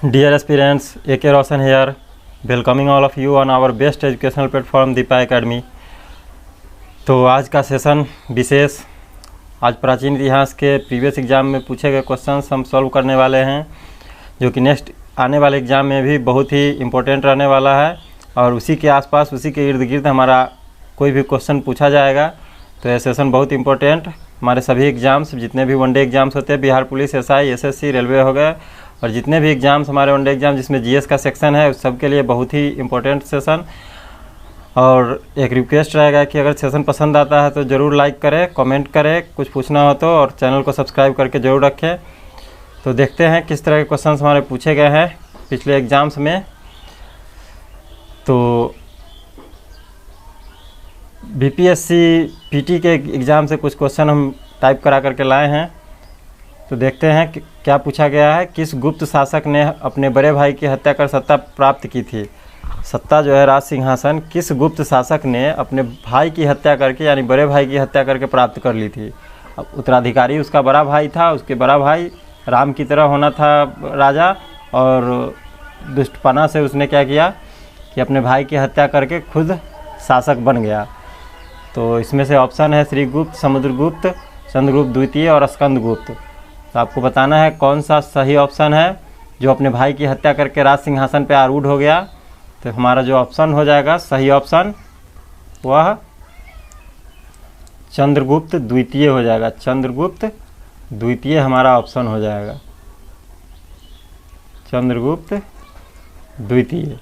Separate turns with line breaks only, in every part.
Dear aspirants, A.K. Roshan here, welcoming all of you on our best educational platform Deepa academy. तो आज का session विशेष, आज प्राचीन इतिहास के प्रीवियस एग्ज़ाम में पूछे गए क्वेश्चंस हम सॉल्व करने वाले हैं, जो कि नेक्स्ट आने वाले एग्ज़ाम में भी बहुत ही इम्पोर्टेंट रहने वाला है। और उसी के आसपास, उसी के इर्द गिर्द हमारा कोई भी क्वेश्चन पूछा जाएगा। तो यह सेशन बहुत इम्पोर्टेंट, हमारे सभी एग्ज़ाम्स, जितने भी वनडे एग्ज़ाम्स होते हैं, Bihar police, SI, SSC, railway हो गए, और जितने भी एग्ज़ाम्स हमारे वनडे एग्ज़ाम जिसमें जीएस का सेक्शन है, उस सब के लिए बहुत ही इम्पोर्टेंट सेशन। और एक रिक्वेस्ट रहेगा कि अगर सेशन पसंद आता है तो ज़रूर लाइक करें, कमेंट करें, कुछ पूछना हो तो, और चैनल को सब्सक्राइब करके ज़रूर रखें। तो देखते हैं किस तरह के क्वेश्चंस हमारे पूछे गए हैं पिछले एग्ज़ाम्स में। तो बीपीएससी पीटी के एग्ज़ाम से कुछ क्वेश्चन हम टाइप करा करके लाए हैं। तो देखते हैं कि क्या पूछा गया है। किस गुप्त शासक ने अपने बड़े भाई की हत्या कर सत्ता प्राप्त की थी? सत्ता जो है, राज सिंहासन, किस गुप्त शासक ने अपने भाई की हत्या करके, यानी बड़े भाई की हत्या करके प्राप्त कर ली थी? अब उत्तराधिकारी उसका बड़ा भाई था, उसके बड़ा भाई राम की तरह होना था राजा, और दुष्टपना से उसने क्या किया कि अपने भाई की हत्या करके खुद शासक बन गया। तो इसमें से ऑप्शन है श्रीगुप्त, समुद्रगुप्त, चंद्रगुप्त द्वितीय और स्कंदगुप्त। तो आपको बताना है कौन सा सही ऑप्शन है जो अपने भाई की हत्या करके राज सिंहासन पर आरूढ़ हो गया। तो हमारा जो ऑप्शन हो जाएगा सही ऑप्शन, वह चंद्रगुप्त द्वितीय हो जाएगा। चंद्रगुप्त द्वितीय हमारा ऑप्शन हो जाएगा, चंद्रगुप्त द्वितीय।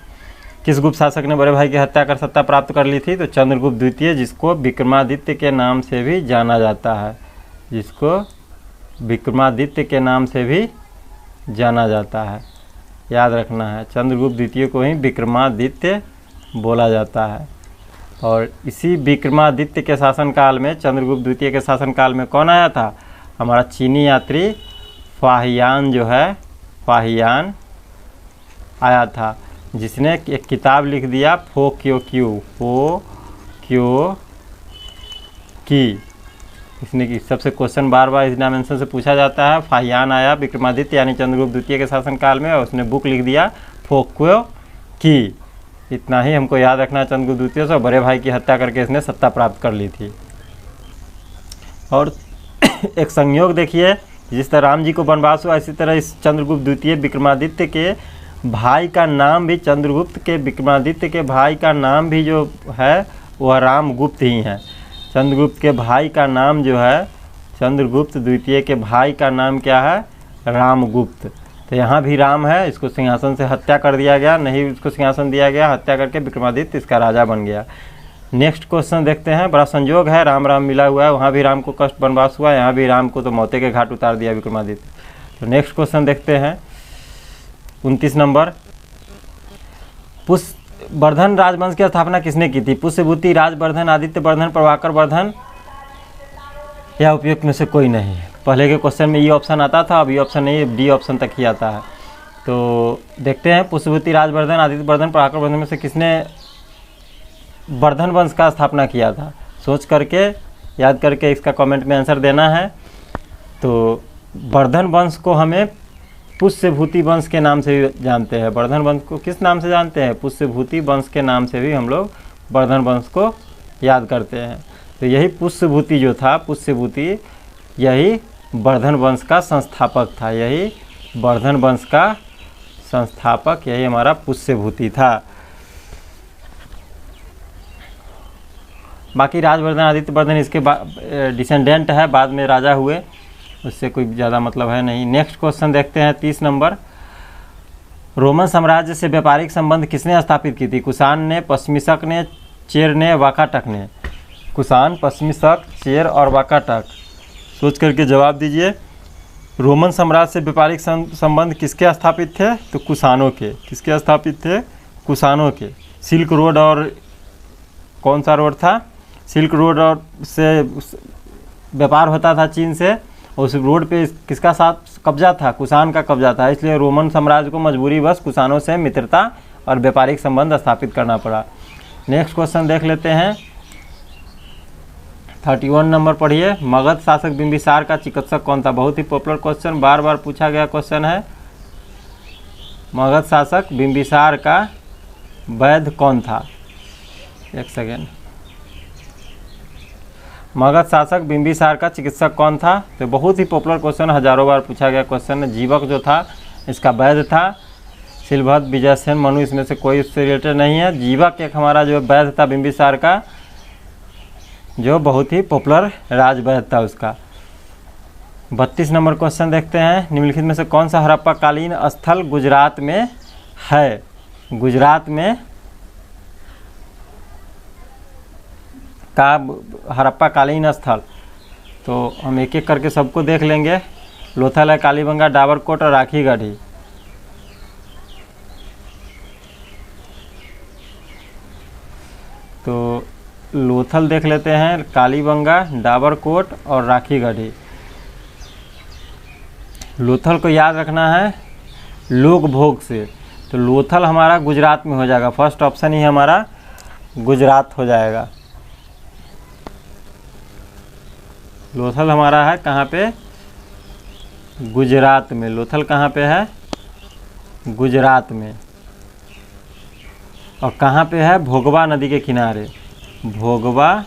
किस गुप्त शासक ने बड़े भाई की हत्या कर सत्ता प्राप्त कर ली थी? तो चंद्रगुप्त द्वितीय, जिसको विक्रमादित्य के नाम से भी जाना जाता है, जिसको विक्रमादित्य के नाम से भी जाना जाता है, याद रखना है। चंद्रगुप्त द्वितीय को ही विक्रमादित्य बोला जाता है। और इसी विक्रमादित्य के शासनकाल में, चंद्रगुप्त द्वितीय के शासनकाल में कौन आया था? हमारा चीनी यात्री फाहियान जो है, फाहियान आया था, जिसने एक किताब लिख दिया फो क्यो की। इसने की सबसे क्वेश्चन बार बार इस डायमेंशन से पूछा जाता है। फाहियान आया विक्रमादित्य यानी चंद्रगुप्त द्वितीय के शासनकाल में, और उसने बुक लिख दिया फो क्यो की। इतना ही हमको याद रखना है। चंद्रगुप्त द्वितीय से बड़े भाई की हत्या करके इसने सत्ता प्राप्त कर ली थी। और एक संयोग देखिए, जिस तरह राम जी को वनवास हुआ, इसी तरह इस चंद्रगुप्त द्वितीय विक्रमादित्य के भाई का नाम भी, चंद्रगुप्त के विक्रमादित्य के भाई का नाम भी जो है वह रामगुप्त ही है। चंद्रगुप्त के भाई का नाम जो है, चंद्रगुप्त द्वितीय के भाई का नाम क्या है? रामगुप्त। तो यहाँ भी राम है, इसको सिंहासन से हत्या कर दिया गया, नहीं इसको सिंहासन दिया गया, हत्या करके विक्रमादित्य इसका राजा बन गया। नेक्स्ट क्वेश्चन देखते हैं। बड़ा संयोग है, राम राम मिला हुआ है, वहाँ भी राम को कष्ट वनवास हुआ, यहाँ भी राम को तो मौते के घाट उतार दिया विक्रमादित्य। तो नेक्स्ट क्वेश्चन देखते हैं, 29 नंबर। पुष्यवर्धन राजवंश की स्थापना किसने की थी? पुष्यभूति, राजवर्धन, आदित्य वर्धन, प्रभाकर वर्धन, या उपयुक्त में से कोई नहीं? पहले के क्वेश्चन में ये ऑप्शन आता था, अब ये ऑप्शन नहीं, डी ऑप्शन तक ही आता है। तो देखते हैं, पुष्यभूति, राजवर्धन, आदित्य वर्धन, प्रभाकर वर्धन में से किसने वर्धन वंश का स्थापना किया था? सोच करके, याद करके इसका कमेंट में आंसर देना है। तो वर्धन वंश को हमें पुष्यभूति वंश के नाम से भी जानते हैं। वर्धन वंश को किस नाम से जानते हैं? पुष्यभूति वंश के नाम से भी हम लोग वर्धन वंश को याद करते हैं। तो यही पुष्यभूति जो था, पुष्यभूति यही वर्धन वंश का संस्थापक था, यही वर्धन वंश का संस्थापक, यही हमारा पुष्यभूति था। बाकी राजवर्धन, आदित्य वर्धन इसके डिसेंडेंट है, बाद में राजा हुए, उससे कोई ज़्यादा मतलब है नहीं। नेक्स्ट क्वेश्चन देखते हैं, 30 नंबर। रोमन साम्राज्य से व्यापारिक संबंध किसने स्थापित की थी? कुषाण ने, पश्चिमी ने, चेर ने, वाकाटक ने? कुषाण, पश्चिमी शक, चेर और वाकाटक। सोच करके जवाब दीजिए। रोमन साम्राज्य से व्यापारिक संबंध किसके स्थापित थे? तो कुषाणों के। किसके स्थापित थे? कुषाणों के। सिल्क रोड, और कौन सा रोड था? सिल्क रोड, और से व्यापार होता था चीन से। उस रोड पे किसका साथ कब्जा था? कुषाण का कब्जा था। इसलिए रोमन साम्राज्य को मजबूरीवश कुषाणों से मित्रता और व्यापारिक संबंध स्थापित करना पड़ा। नेक्स्ट क्वेश्चन देख लेते हैं, 31 नंबर पढ़िए। मगध शासक बिंबिसार का चिकित्सक कौन था? बहुत ही पॉपुलर क्वेश्चन, बार बार पूछा गया क्वेश्चन है। मगध शासक बिंबिसार का वैद्य कौन था? एक सेकेंड। मगध शासक बिंबिसार का चिकित्सक कौन था? तो बहुत ही पॉपुलर क्वेश्चन, हजारों बार पूछा गया क्वेश्चन। जीवक जो था इसका वैद्य था। शिलभद्र, विजयसेन, मनु इसमें से कोई उससे रिलेटेड नहीं है। जीवक एक हमारा जो वैद्य था बिंबिसार का, जो बहुत ही पॉपुलर राजवैद्य था उसका। 32 नंबर क्वेश्चन देखते हैं। निम्नलिखित में से कौन सा हड़प्पा कालीन स्थल गुजरात में है? गुजरात में का हड़प्पा कालीन स्थल, तो हम एक एक करके सबको देख लेंगे। लोथल है, कालीबंगा, डाबरकोट और राखी गढ़ी। तो लोथल देख लेते हैं, कालीबंगा, डाबरकोट और राखी गढ़ी। लोथल को याद रखना है लोक भोग से, तो लोथल हमारा गुजरात में हो जाएगा। फर्स्ट ऑप्शन ही हमारा गुजरात हो जाएगा। लोथल हमारा है कहाँ पे? गुजरात में। लोथल कहाँ पे है? गुजरात में। और कहाँ पे है? भोगवा नदी के किनारे। भोगवा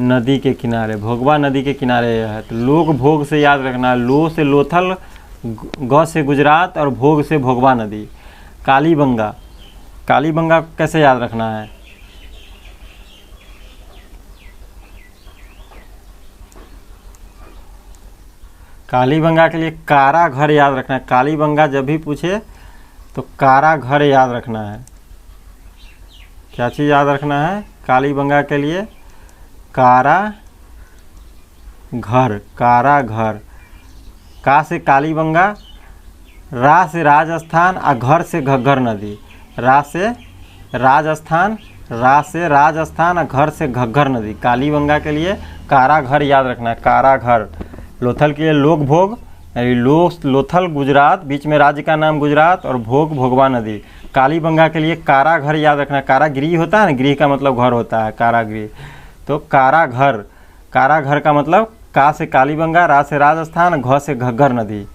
नदी के किनारे, भोगवा नदी के किनारे यह है। तो लोक भोग से याद रखना, लो से लोथल, ग से गुजरात और भोग से भोगवा नदी। कालीबंगा, कालीबंगा कैसे याद रखना है? कालीबंगा के लिए कारा घर याद रखना है। कालीबंगा जब भी पूछे तो कारा घर याद रखना है। क्या चीज़ याद रखना है कालीबंगा के लिए? कारा घर, कारा घर। का से कालीबंगा, रा से राजस्थान और घर से घग्गर नदी। रा से राजस्थान, रा से राजस्थान और घर से घग्गर नदी। कालीबंगा के लिए कारा घर याद रखना है, कारा घर। लोथल के लिए लोक भोग, लोथल गुजरात, बीच में राज्य का नाम गुजरात और भोग भोगवा नदी। कालीबंगा के लिए कारा घर याद रखना है। कारागृह होता है ना, गृह का मतलब घर होता है, कारागृह। तो कारा घर, कारा घर का मतलब का से कालीबंगा, रा से राजस्थान, घ से घग्गर नदी।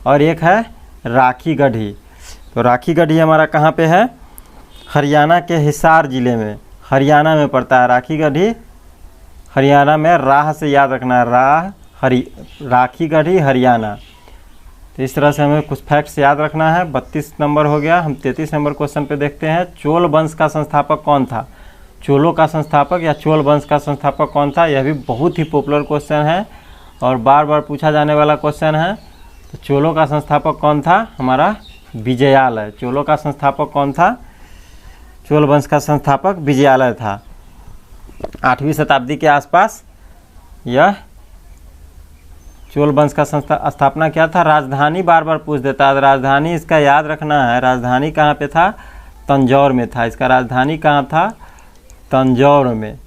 और एक है राखी गढ़ी। तो राखी गढ़ी हमारा कहाँ पे है? हरियाणा के हिसार जिले में, हरियाणा में पड़ता है राखी गढ़ी। हरियाणा में, राह से याद रखना है, राह राखी गढ़ी हरियाणा। तो इस तरह से हमें कुछ फैक्ट्स याद रखना है। 32 नंबर हो गया। हम 33 नंबर क्वेश्चन पे देखते हैं। चोल वंश का संस्थापक कौन था? चोलों का संस्थापक या चोल वंश का संस्थापक कौन था? यह भी बहुत ही पॉपुलर क्वेश्चन है और बार बार पूछा जाने वाला क्वेश्चन है। तो चोलों का संस्थापक कौन था? हमारा विजयालय। चोलों का संस्थापक कौन था? चोल वंश का संस्थापक विजयालय था। 8वीं शताब्दी के आसपास यह चोल वंश का स्थापना क्या था? राजधानी बार बार पूछ देता है, राजधानी इसका याद रखना है। राजधानी कहाँ पे था? तंजौर में था। इसका राजधानी कहाँ था? तंजौर में।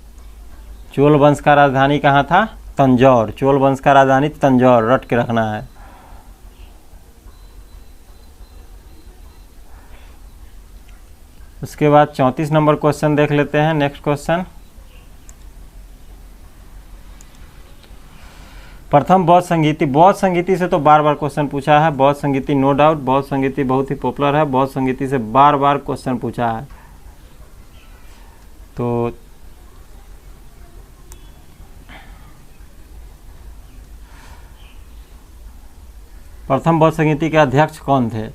चोल वंश का राजधानी कहाँ था? तंजौर। चोल वंश का राजधानी तंजौर, रट के रखना है। उसके बाद 34 नंबर क्वेश्चन देख लेते हैं। नेक्स्ट क्वेश्चन, प्रथम बौद्ध संगीति। बौद्ध संगीति से तो बार बार क्वेश्चन पूछा है। बौद्ध संगीति नो डाउट, बौद्ध संगीति बहुत ही पॉपुलर है। बौद्ध संगीति से बार बार क्वेश्चन पूछा है। तो प्रथम बौद्ध संगीति के अध्यक्ष कौन थे?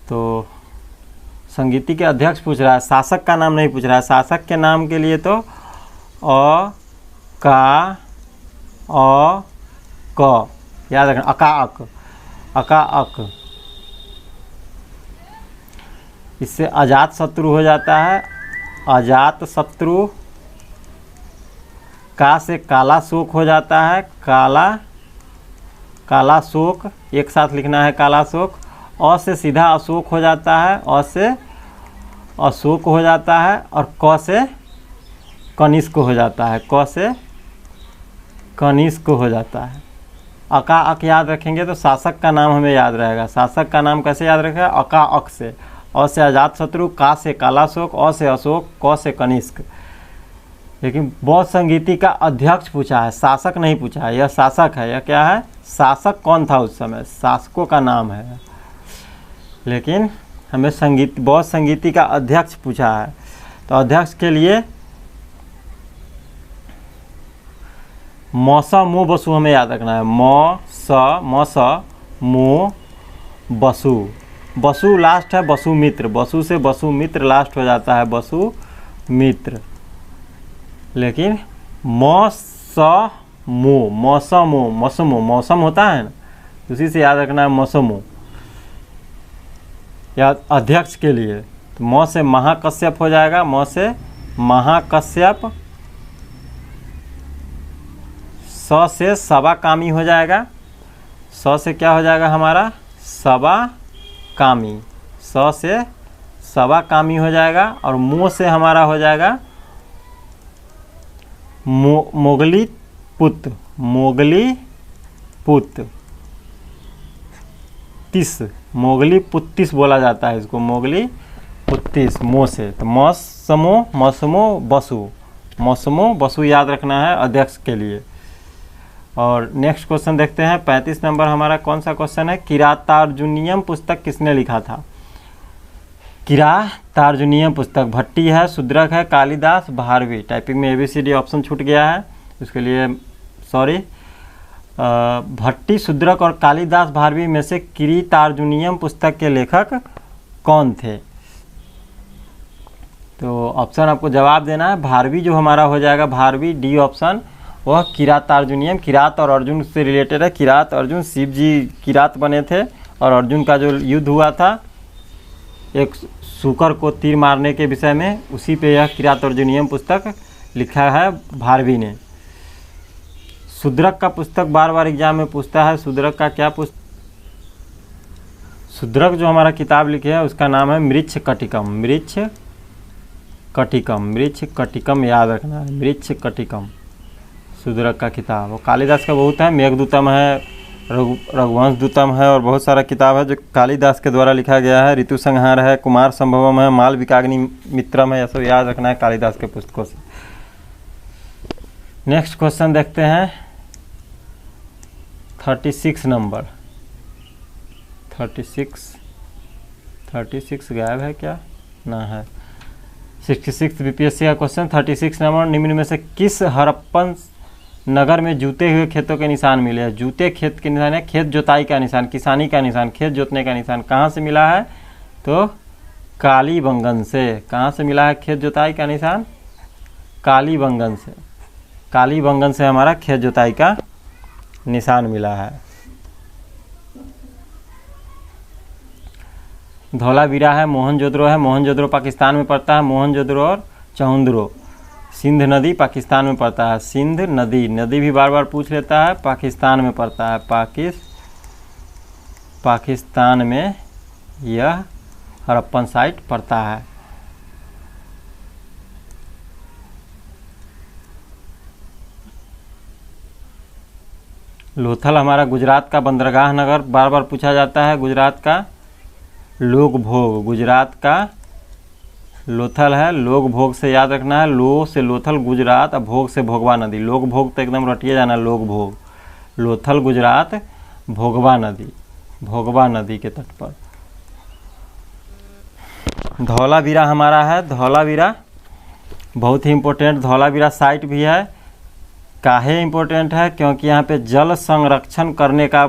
तो संगीति के अध्यक्ष पूछ रहा है, शासक का नाम नहीं पूछ रहा है। शासक के नाम के लिए तो क याद रखना, अकाअक, अकाअक। इससे अजात शत्रु हो जाता है, अजात शत्रु। का से काला शोक हो जाता है, काला, काला शोक, एक साथ लिखना है काला शोक। अ से सीधा अशोक हो जाता है, अ से अशोक हो जाता है। और क से कनिष्क हो जाता है, क से कनिष्क हो जाता है। अका अक याद रखेंगे तो शासक का नाम हमें याद रहेगा। शासक का नाम कैसे याद रखेगा? अका अक से। अ से अजात शत्रु, का से काला शोक, अ से अशोक, क से कनिष्क। लेकिन बौद्ध संगीति का अध्यक्ष पूछा है, शासक नहीं पूछा है। यह शासक है। यह क्या है? शासक कौन था उस समय? शासकों का नाम है। लेकिन हमें संगीत बहुत संगीति का अध्यक्ष पूछा है। तो अध्यक्ष के लिए मौसा मो बसु हमें याद रखना है। मौसा मो बसु, बसु लास्ट है, बसु मित्र, बसु से बसु मित्र लास्ट हो जाता है, बसु मित्र। लेकिन मौसमो, मौसमो, मौसमो, मौसम होता है ना, उसी से याद रखना है मौसमो या अध्यक्ष के लिए। तो मौ से महाकश्यप हो जाएगा, मौ से महाकश्यप, स से सवा कामी हो जाएगा, स से क्या हो जाएगा हमारा सवा कामी, स से सवा कामी हो जाएगा। और मो से हमारा हो जाएगा मोगली पुत्र, मोगली पुत्र तिस, मोगली पुत्तिस बोला जाता है इसको, मोगली पुत्तिस मो से। तो मौसमो, मौसमो बसु, मौसमो बसु याद रखना है अध्यक्ष के लिए। और नेक्स्ट क्वेश्चन देखते हैं 35 नंबर हमारा कौन सा क्वेश्चन है। किरातार्जुनीयम पुस्तक किसने लिखा था। किरातार्जुनीयम पुस्तक भट्टी है, शूद्रक है, कालिदास, भारवी। टाइपिंग में ABCD ऑप्शन छूट गया है, उसके लिए सॉरी। भट्टी, शूद्रक और कालिदास, भारवी में से किरातार्जुनीयम पुस्तक के लेखक कौन थे। तो ऑप्शन आपको जवाब देना है। भारवी जो हमारा हो जाएगा, भारवी डी ऑप्शन, वह किरातार्जुनीयम, किरात और अर्जुन से रिलेटेड है। किरात अर्जुन, शिव जी किरात बने थे और अर्जुन का जो युद्ध हुआ था एक सूकर को तीर मारने के विषय में, उसी पे यह किरातार्जुनीयम पुस्तक लिखा है भारवी ने। शूद्रक का पुस्तक बार बार एग्जाम में पूछता है, शूद्रक का क्या पुस्तक। शूद्रक जो हमारा किताब लिखे है उसका नाम है मृच्छ कटिकम, मृच्छ कटिकम, मृच्छ कटिकम याद रखना है, मृच्छ कटिकम शूद्रक का किताब। और कालिदास का बहुत है, मेघदूतम है, रघुवंश दूतम है और बहुत सारा किताब है जो कालिदास के द्वारा लिखा गया है। ऋतु संहार है, कुमार संभवम है, मालविकाग्नि मित्रम है, यह सब याद रखना है कालिदास के पुस्तकों से। नेक्स्ट क्वेश्चन देखते हैं 36 नंबर। 36 गायब है क्या ना है। 66 BPSC का क्वेश्चन 36 नंबर। निम्न में से किस हड़प्पन नगर में जूते हुए खेतों के निशान मिले हैं। जूते खेत के निशान है, खेत जोताई का निशान, किसानी का निशान, खेत जोतने का निशान कहाँ से मिला है तो कालीबंगन से। कहाँ से मिला है खेत जोताई का निशान, कालीबंगन से। कालीबंगन से हमारा खेत जोताई का निशान मिला है। धौलावीरा है, मोहनजोदड़ो है, मोहनजोदड़ो पाकिस्तान में पड़ता है, मोहनजोदड़ो और चौंद्रो। सिंध नदी पाकिस्तान में पड़ता है, सिंध नदी, नदी भी बार बार पूछ लेता है, पाकिस्तान में पड़ता है, पाकिस्तान में यह हड़प्पन साइट पड़ता है। लोथल हमारा गुजरात का बंदरगाह नगर बार बार पूछा जाता है। गुजरात का लोग भोग, गुजरात का लोथल है, लोग भोग से याद रखना है। लो से लोथल गुजरात और भोग से भोगवा नदी। लोग भोग तो एकदम रटिए जाना, लोग भोग। लोथल गुजरात, भोगवा नदी, भोगवा नदी के तट पर। धौलावीरा हमारा है, धौलावीरा बहुत ही इम्पोर्टेंट धौलावीरा साइट भी है। काहे इम्पोर्टेंट है क्योंकि यहाँ पे जल संरक्षण करने का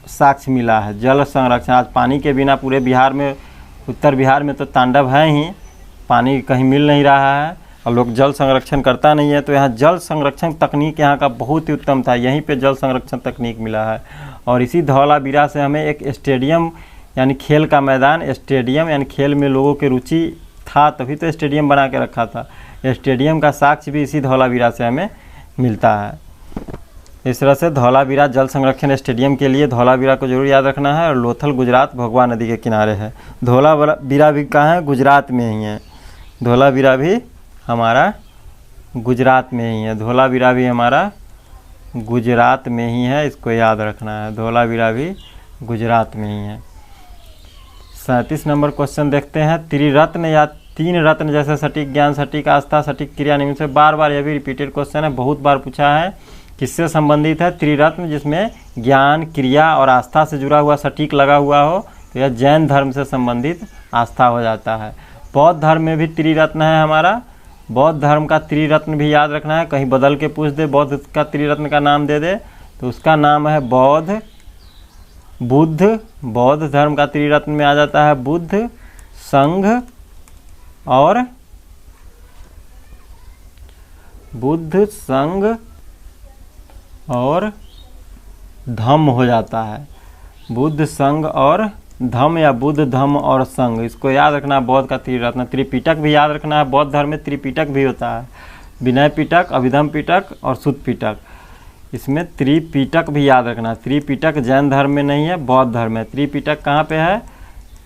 साक्ष्य मिला है। जल संरक्षण, आज पानी के बिना पूरे बिहार में, उत्तर बिहार में तो तांडव है ही, पानी कहीं मिल नहीं रहा है और लोग जल संरक्षण करता नहीं है। तो यहाँ जल संरक्षण तकनीक यहाँ का बहुत ही उत्तम था, यहीं पे जल संरक्षण तकनीक मिला है। और इसी धौलावीरा से हमें एक स्टेडियम यानी खेल का मैदान, स्टेडियम यानी खेल में लोगों की रुचि था तभी तो स्टेडियम बना के रखा था। स्टेडियम का साक्ष्य भी इसी धौलावीरा से हमें मिलता है। इस तरह से धौलावीरा जल संरक्षण स्टेडियम के लिए धौलावीरा को जरूर याद रखना है। और लोथल गुजरात भोगवा नदी के किनारे है। धौलावीरा भी कहाँ है, गुजरात में ही है। धौलावीरा भी हमारा गुजरात में ही है, धौलावीरा भी हमारा गुजरात में ही है, इसको याद रखना है। धौलावीरा भी गुजरात में ही है। 37 नंबर क्वेश्चन देखते हैं। त्रिरत्न या तीन रत्न जैसे सटीक ज्ञान, सटीक आस्था, सटीक क्रिया निम्न से बार बार, यह भी रिपीटेड क्वेश्चन है, बहुत बार पूछा है। किससे संबंधित है त्रिरत्न, जिसमें ज्ञान, क्रिया और आस्था से जुड़ा हुआ सटीक लगा हुआ हो, तो यह जैन धर्म से संबंधित आस्था हो जाता है। बौद्ध धर्म में भी त्रिरत्न है हमारा, बौद्ध धर्म का त्रिरत्न भी याद रखना है, कहीं बदल के पूछ दे बौद्ध का त्रिरत्न का नाम दे दे तो उसका नाम है बौद्ध, बुद्ध। बौद्ध धर्म का त्रिरत्न में आ जाता है बुद्ध, संघ और बुद्ध, संघ और धम्म हो जाता है। बुद्ध, संघ और धम्म या बुद्ध, धम्म और संघ, इसको याद रखना है। बौद्ध का त्रिरत्न। त्रिपिटक भी याद रखना है, बौद्ध धर्म में त्रिपिटक भी होता है, विनय पिटक, अभिधम पिटक और सुत्त पिटक। इसमें त्रिपिटक भी याद रखना है। त्रिपिटक जैन धर्म में नहीं है, बौद्ध धर्म में। त्रिपिटक कहाँ पे है?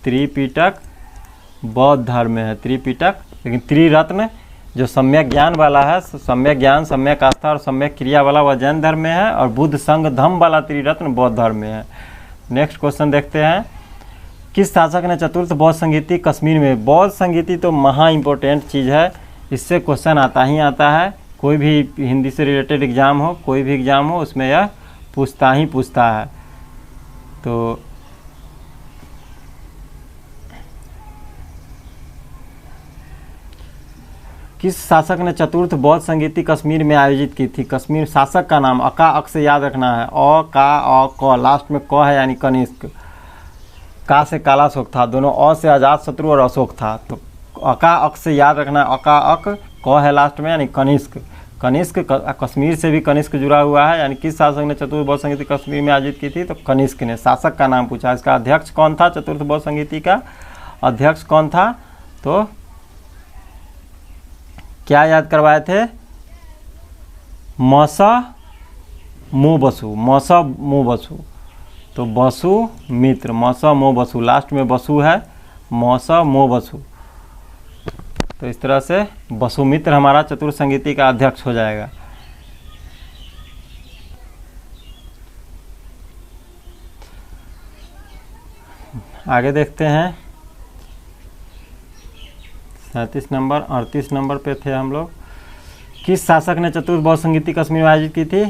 त्रिपिटक बौद्ध धर्म में है त्रिपिटक। लेकिन त्रिरत्न जो सम्यक ज्ञान वाला है, सम्यक ज्ञान, सम्यक आस्था और सम्यक क्रिया वाला, वह जैन धर्म में है, और बुद्ध, संघ, धम्म वाला त्रिरत्न बौद्ध धर्म में है। नेक्स्ट क्वेश्चन देखते हैं। किस शासक ने चतुर्थ बौद्ध संगीति कश्मीर में? बौद्ध संगीति तो महा इम्पोर्टेंट चीज़ है, इससे क्वेश्चन आता ही आता है। कोई भी हिंदी से रिलेटेड एग्जाम हो, कोई भी एग्जाम हो, उसमें यह पूछता है। तो किस शासक ने चतुर्थ बौद्ध संगीति कश्मीर में आयोजित की थी? कश्मीर शासक का नाम अका अक से याद रखना है। अ का अ क, लास्ट में क है यानी कनिष्क। का से कालाशोक था, दोनों अ से अजात शत्रु और अशोक था, तो अका अक से याद रखना है। अका अक, क है लास्ट में यानी कनिष्क। कनिष्क कश्मीर से भी कनिष्क जुड़ा हुआ है, यानी किस शासक ने चतुर्थ बौद्ध संगीति कश्मीर में आयोजित की थी? तो कनिष्क ने। शासक का नाम पूछा। इसका अध्यक्ष कौन था? चतुर्थ बौद्ध संगीति का अध्यक्ष कौन था? तो क्या याद करवाए थे? मौसा मो बसु, मौसा मो बसु। तो बसु मित्र, मौसा मो बसु, लास्ट में बसु है, मौसा मो बसु। तो इस तरह से बसुमित्र हमारा चतुर्थ संगीति का अध्यक्ष हो जाएगा। आगे देखते हैं। 37 नंबर 38 नंबर पे थे हम लोग। किस शासक ने चतुर्थ बौद्ध संगीति कश्मीर में आयोजित की थी?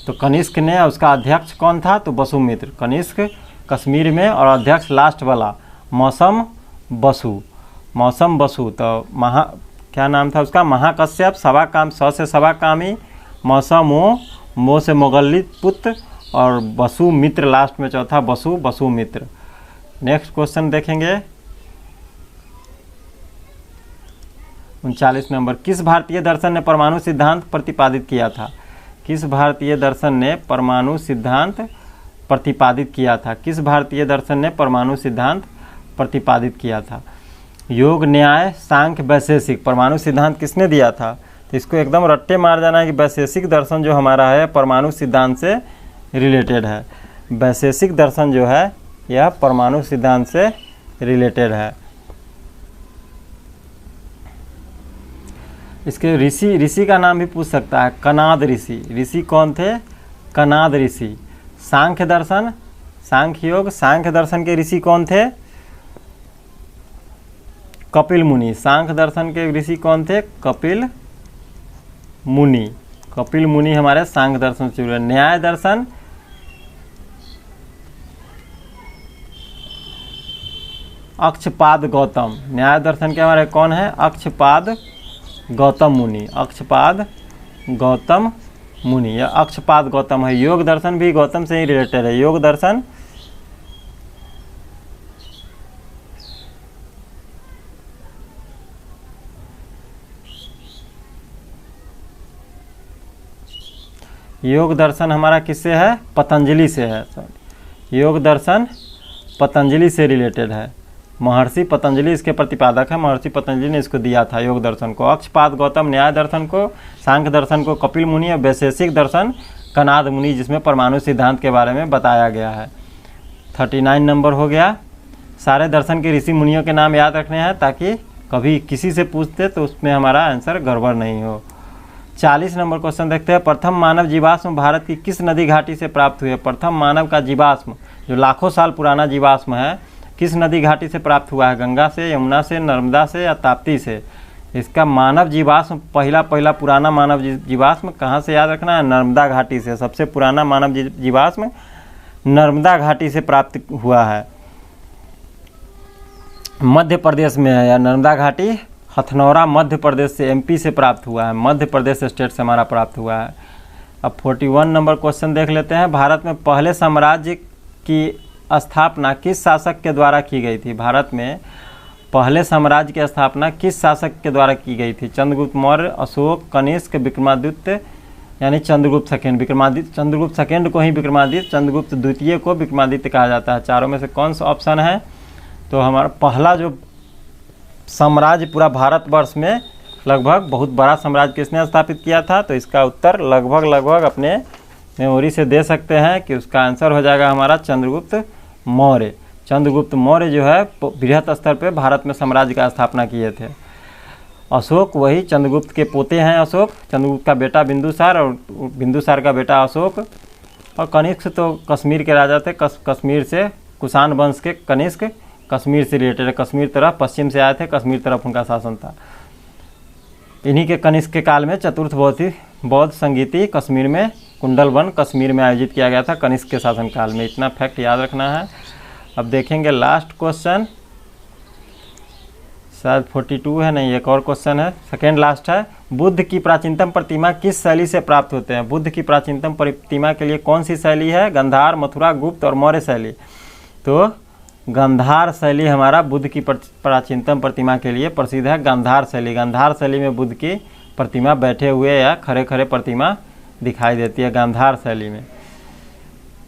तो कनिष्क ने। उसका अध्यक्ष कौन था? तो बसुमित्र। कनिष्क कश्मीर में, और अध्यक्ष लास्ट वाला मौसम बसु, मौसम बसु। तो क्या नाम था उसका? महाकश्यप, सवा काम, स से सवा कामी, मौसम मो से मोगलित पुत्र, और बसु मित्र लास्ट में चौथा बसु, बसु मित्र। नेक्स्ट क्वेश्चन देखेंगे 39 नंबर। किस भारतीय दर्शन ने परमाणु सिद्धांत प्रतिपादित किया था? किस भारतीय दर्शन ने परमाणु सिद्धांत प्रतिपादित किया था? किस भारतीय दर्शन ने परमाणु सिद्धांत प्रतिपादित किया था? योग, न्याय, सांख्य, वैशेषिक। परमाणु सिद्धांत किसने दिया था? तो इसको एकदम रट्टे मार जाना है कि वैशेषिक दर्शन जो हमारा है परमाणु सिद्धांत से रिलेटेड है। वैशेषिक दर्शन जो है यह परमाणु सिद्धांत से रिलेटेड है। इसके ऋषि का नाम भी पूछ सकता है, कनाद ऋषि। ऋषि कौन थे? कनाद ऋषि। सांख्य दर्शन, सांख्य योग, सांख्य दर्शन के ऋषि कौन थे? कपिल मुनि। सांख्य दर्शन के ऋषि कौन थे? कपिल मुनि। कपिल मुनि हमारे सांख्य दर्शन से जुड़े। न्याय दर्शन, अक्षपाद गौतम। न्याय दर्शन के हमारे कौन है? अक्षपाद गौतम मुनि। अक्षपाद गौतम मुनि, या अक्षपाद गौतम है। योग दर्शन भी गौतम से ही रिलेटेड है। योग दर्शन हमारा किससे है? पतंजलि से है। योग दर्शन पतंजलि से रिलेटेड है। महर्षि पतंजलि इसके प्रतिपादक है। महर्षि पतंजलि ने इसको दिया था योग दर्शन को। अक्षपाद गौतम न्याय दर्शन को, सांख्य दर्शन को कपिल मुनि, और वैशेषिक दर्शन कनाद मुनि, जिसमें परमाणु सिद्धांत के बारे में बताया गया है। 39 नंबर हो गया। सारे दर्शन के ऋषि मुनियों के नाम याद रखने हैं ताकि कभी किसी से पूछते तो उसमें हमारा आंसर गड़बड़ नहीं हो। 40 नंबर क्वेश्चन देखते हैं। प्रथम मानव जीवाश्म भारत की किस नदी घाटी से प्राप्त हुए? प्रथम मानव का जीवाश्म जो लाखों साल पुराना जीवाश्म है किस नदी घाटी से प्राप्त हुआ है? गंगा से, यमुना से, नर्मदा से या ताप्ती से? इसका मानव जीवाश्म पहला पुराना मानव जीवाश्म कहाँ से याद रखना है? नर्मदा घाटी से। सबसे पुराना मानव जीवाश्म नर्मदा घाटी से प्राप्त हुआ है। मध्य प्रदेश में है, या नर्मदा घाटी हथनौरा मध्य प्रदेश से, एमपी से प्राप्त हुआ है, मध्य प्रदेश स्टेट से हमारा प्राप्त हुआ है। अब 41 नंबर क्वेश्चन देख लेते हैं। भारत में पहले साम्राज्य की स्थापना किस शासक के द्वारा की गई थी? भारत में पहले साम्राज्य की स्थापना किस शासक के द्वारा की गई थी? चंद्रगुप्त मौर्य, अशोक, कनिष्क, विक्रमादित्य यानी चंद्रगुप्त सेकेंड। चंद्रगुप्त सेकेंड को ही विक्रमादित्य, चंद्रगुप्त द्वितीय को विक्रमादित्य कहा जाता है। चारों में से कौन सा ऑप्शन है? तो हमारा पहला जो साम्राज्य पूरा भारतवर्ष में लगभग बहुत बड़ा साम्राज्य किसने स्थापित किया था? तो इसका उत्तर लगभग अपने मेमोरी से दे सकते हैं कि उसका आंसर हो जाएगा हमारा चंद्रगुप्त मौर्य। चंद्रगुप्त मौर्य जो है बृहत स्तर पे भारत में साम्राज्य का स्थापना किए थे। अशोक वही चंद्रगुप्त के पोते हैं, अशोक चंद्रगुप्त का बेटा बिंदुसार और बिंदुसार का बेटा अशोक। और कनिष्क तो कश्मीर के राजा थे, कश्मीर से कुषाण वंश के कनिष्क कश्मीर से रिलेटेड है, कश्मीर तरफ पश्चिम से आए थे, कश्मीर तरफ उनका शासन था। इन्हीं के कनिष्क के काल में चतुर्थ बौद्ध संगीति कश्मीर में कुंडल वन कश्मीर में आयोजित किया गया था कनिष्क के शासन काल में। इतना फैक्ट याद रखना है। अब देखेंगे लास्ट क्वेश्चन, शायद 42 है, नहीं एक और क्वेश्चन है, सेकेंड लास्ट है। बुद्ध की प्राचीनतम प्रतिमा किस शैली से प्राप्त होते हैं? बुद्ध की प्राचीनतम प्रतिमा के लिए कौन सी शैली है? गांधार, मथुरा, गुप्त और मौर्य शैली। तो गांधार शैली हमारा बुद्ध की प्राचीनतम प्रतिमा के लिए प्रसिद्ध है। गांधार शैली, गांधार शैली में बुद्ध की प्रतिमा बैठे हुए या खड़े खड़े प्रतिमा दिखाई देती है गांधार शैली में।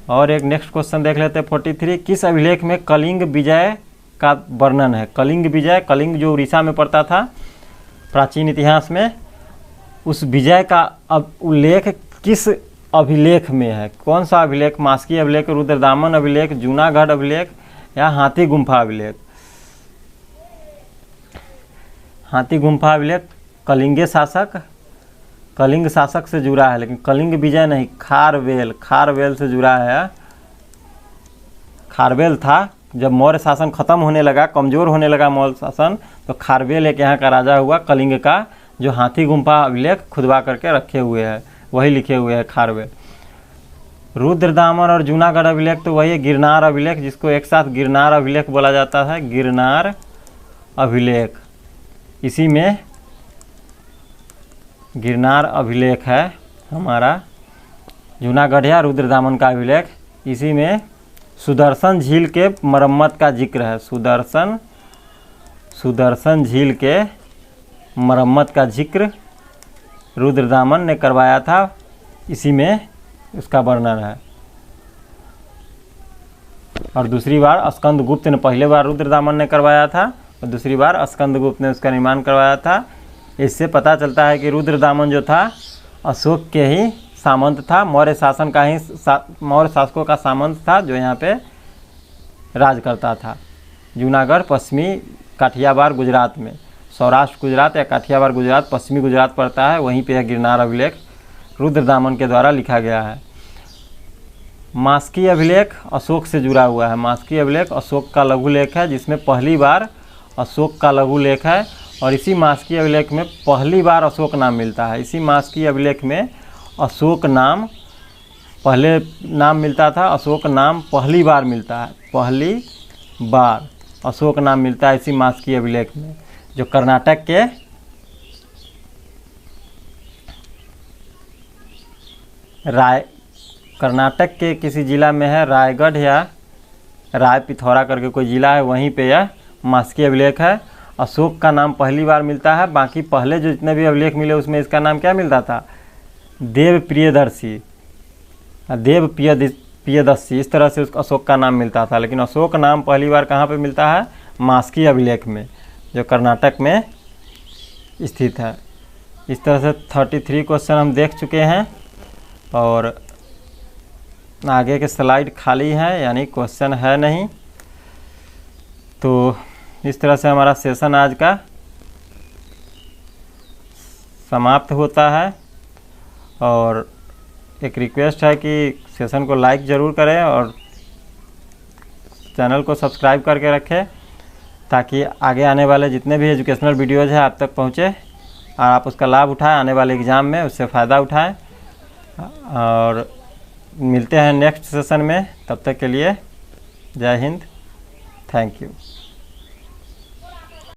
और एक नेक्स्ट क्वेश्चन देख लेते हैं 43। किस अभिलेख में कलिंग विजय का वर्णन है? कलिंग विजय, कलिंग जो उड़ीसा में पड़ता था प्राचीन इतिहास में, उस विजय का उल्लेख किस अभिलेख में है? कौन सा अभिलेख? मास्की अभिलेख, रुद्रदामन अभिलेख, जूनागढ़ अभिलेख या हाथी गुम्फा अभिलेख? हाथी गुम्फा अभिलेख कलिंग शासक से जुड़ा है, लेकिन कलिंग विजय नहीं, खारवेल से जुड़ा है। खारवेल था जब मौर्य शासन खत्म होने लगा, कमजोर होने लगा मौर्य शासन, तो खारवेल एक यहाँ का राजा हुआ कलिंग का, जो हाथी गुम्फा अभिलेख खुदवा करके रखे हुए हैं, वही लिखे हुए हैं खारवेल। रुद्रदामन और जूनागढ़ अभिलेख तो वही है गिरनार अभिलेख, जिसको एक साथ गिरनार अभिलेख बोला जाता है, गिरनार अभिलेख। इसी में गिरनार अभिलेख है हमारा जूनागढ़ या रुद्रदामन का अभिलेख। इसी में सुदर्शन झील के मरम्मत का जिक्र है। सुदर्शन झील के मरम्मत का जिक्र रुद्रदामन ने करवाया था, इसी में उसका वर्णन है। और दूसरी बार स्कंदगुप्त ने, पहले बार रुद्रदामन ने करवाया था और दूसरी बार स्कंदगुप्त ने उसका निर्माण करवाया था। इससे पता चलता है कि रुद्रदामन जो था अशोक के ही सामंत था, मौर्य शासन का ही मौर्य शासकों का सामंत था, जो यहाँ पे राज करता था। जूनागढ़ पश्चिमी काठियावाड़ गुजरात में, सौराष्ट्र गुजरात या काठियावाड़ गुजरात, पश्चिमी गुजरात पड़ता है, वहीं पे यह गिरनार अभिलेख रुद्रदामन के द्वारा लिखा गया है। मास्की अभिलेख अशोक से जुड़ा हुआ है। मास्की अभिलेख अशोक का लघुलेख है, जिसमें पहली बार अशोक का लघुलेख है, और इसी मास्की अभिलेख में पहली बार अशोक नाम मिलता है। इसी मास्की अभिलेख में अशोक नाम पहले नाम मिलता था, अशोक नाम पहली बार मिलता है, पहली बार अशोक नाम मिलता है इसी मास्की अभिलेख में, जो कर्नाटक के कर्नाटक के किसी जिला में है, रायगढ़ या राय पिथौरा करके कोई जिला है, वहीं पे यह मास्की अभिलेख है। अशोक का नाम पहली बार मिलता है, बाकी पहले जो जितने भी अभिलेख मिले उसमें इसका नाम क्या मिलता था? देव प्रियदर्शी, इस तरह से उसका अशोक का नाम मिलता था। लेकिन अशोक नाम पहली बार कहाँ पे मिलता है? मास्की अभिलेख में, जो कर्नाटक में स्थित है। इस तरह से 33 क्वेश्चन हम देख चुके हैं और आगे के स्लाइड खाली हैं, यानी क्वेश्चन है नहीं। तो इस तरह से हमारा सेशन आज का समाप्त होता है। और एक रिक्वेस्ट है कि सेशन को लाइक ज़रूर करें और चैनल को सब्सक्राइब करके रखें, ताकि आगे आने वाले जितने भी एजुकेशनल वीडियोज़ हैं आप तक पहुँचे और आप उसका लाभ उठाएं, आने वाले एग्ज़ाम में उससे फ़ायदा उठाएं। और मिलते हैं नेक्स्ट सेशन में, तब तक के लिए जय हिंद, थैंक यू।